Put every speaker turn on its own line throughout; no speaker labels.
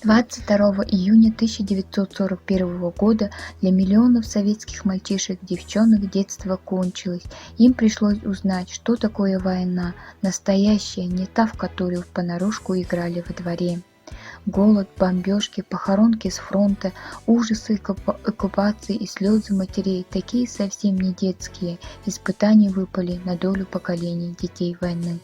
22 июня 1941 года для миллионов советских мальчишек и девчонок детство кончилось. Им пришлось узнать, что такое война, настоящая, не та, в которую понарошку играли во дворе. Голод, бомбежки, похоронки с фронта, ужасы оккупации и слезы матерей, такие совсем не детские, испытания выпали на долю поколений детей войны.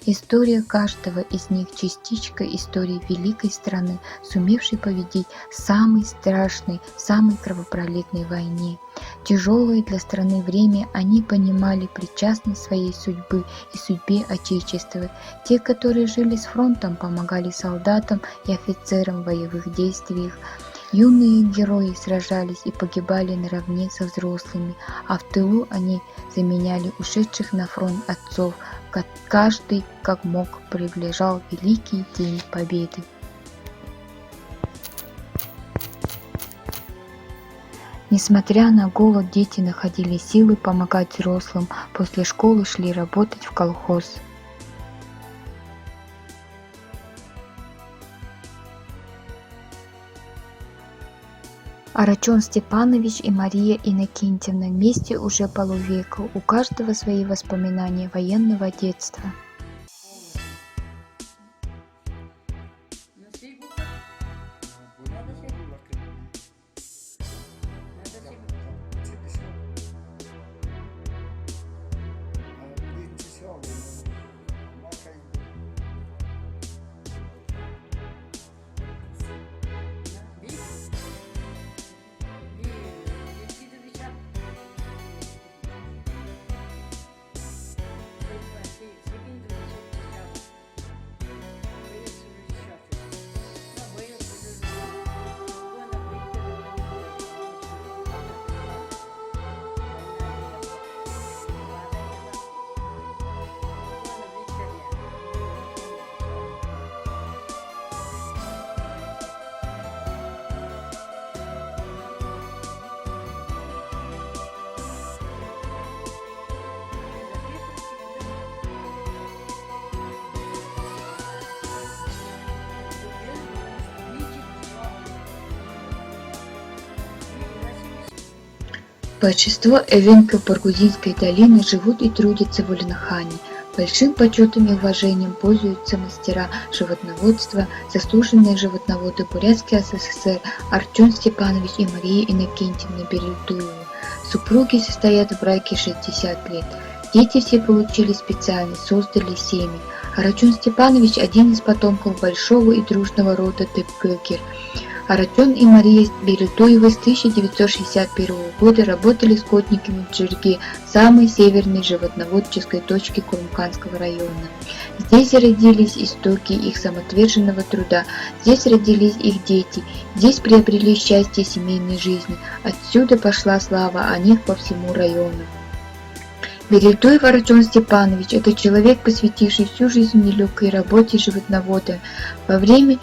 История каждого из них частичка истории великой страны, сумевшей победить самой страшной, самой кровопролитной войне. Тяжелое для страны время они понимали причастность своей судьбы и судьбе Отечества. Те, которые жили с фронтом, помогали солдатам и офицерам в боевых действиях. Юные герои сражались и погибали наравне со взрослыми, а в тылу они заменяли ушедших на фронт отцов. Каждый, как мог, приближал великий день победы. Несмотря на голод, дети находили силы помогать взрослым, после школы шли работать в колхоз. Арачон Степанович и Мария Иннокентьевна вместе уже полувека, у каждого свои воспоминания военного детства. Большинство эвенков Баргузинской долины живут и трудятся в Улан-Удэ. Большим почетом и уважением пользуются мастера животноводства, заслуженные животноводы Бурятской ССР Арачон Степанович и Мария Иннокентьевна Берельтуева. Супруги состоят в браке 60 лет. Дети все получили специальность, создали семьи. Арачон Степанович – один из потомков большого и дружного рода Тепкекер. Арачон и Мария Берельтуева с 1961 года работали скотниками в Джирге, самой северной животноводческой точке Курмканского района. Здесь родились истоки их самоотверженного труда, здесь родились их дети, здесь приобрели счастье семейной жизни, отсюда пошла слава о них по всему району. Берельтуев Арачон Степанович – это человек, посвятивший всю жизнь нелегкой работе животновода. Во время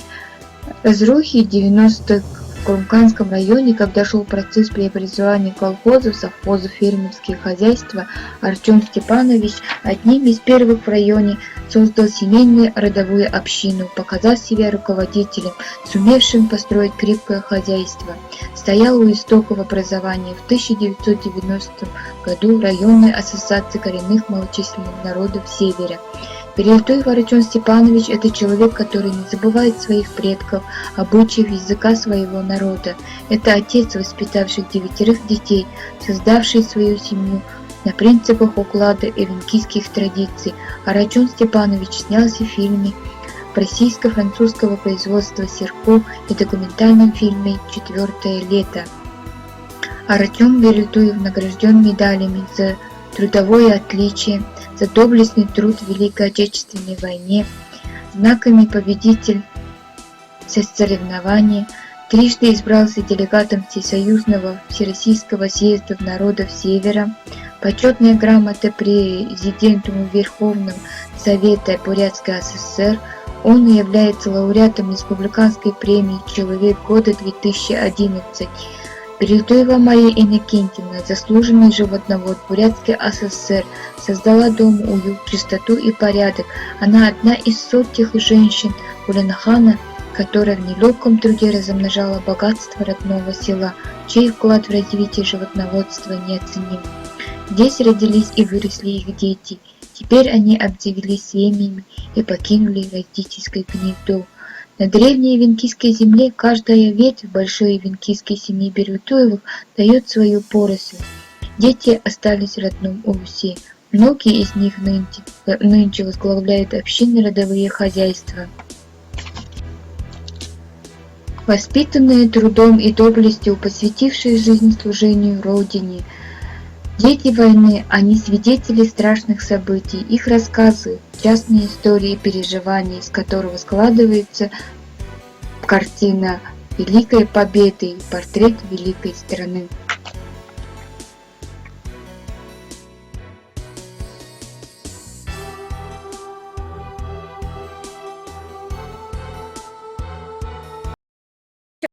разрухи 90-х в Курмканском районе, когда шел процесс преобразования колхозов, совхозов, фермерских хозяйств, Арачон Степанович одним из первых в районе создал семейную родовую общину, показал себя руководителем, сумевшим построить крепкое хозяйство. Стоял у истоков образования в 1990 году районной ассоциации коренных малочисленных народов Севера. Берельтуев Арачон Степанович – это человек, который не забывает своих предков, обычаев, языка своего народа. Это отец, воспитавший 9 детей, создавший свою семью на принципах уклада эвенкийских традиций. Арачон Степанович снялся в фильме российско-французского производства «Серко» и документальном фильме «Четвертое лето». Арачон Берельтуев награжден медалями за трудовое отличие, за доблестный труд в Великой Отечественной войне, знаками победитель соревнования, трижды избрался делегатом Всесоюзного Всероссийского съезда народов Севера, почетная грамота президенту Верховного Совета Бурятской ССР. Он является лауреатом Республиканской премии «Человек года 2011». Берельтуева Мария Иннокентьевна, заслуженный животновод Бурятской ССР, создала дом уют, чистоту и порядок. Она одна из сотен женщин Улан-Удэ, которая в нелегком труде размножала богатство родного села, чей вклад в развитие животноводства неоценим. Здесь родились и выросли их дети. Теперь они обзавелись семьями и покинули родительское гнездо. На древней венкийской земле каждая ветвь большой венкийской семьи Берутуевых дает свою поросль. Дети остались в родном Урусе. Многие из них нынче возглавляют общинные родовые хозяйства. Воспитанные трудом и доблестью, посвятившие жизнь служению Родине, дети войны, они свидетели страшных событий, их рассказы, частные истории и переживания, из которого складывается картина Великой Победы и портрет великой страны.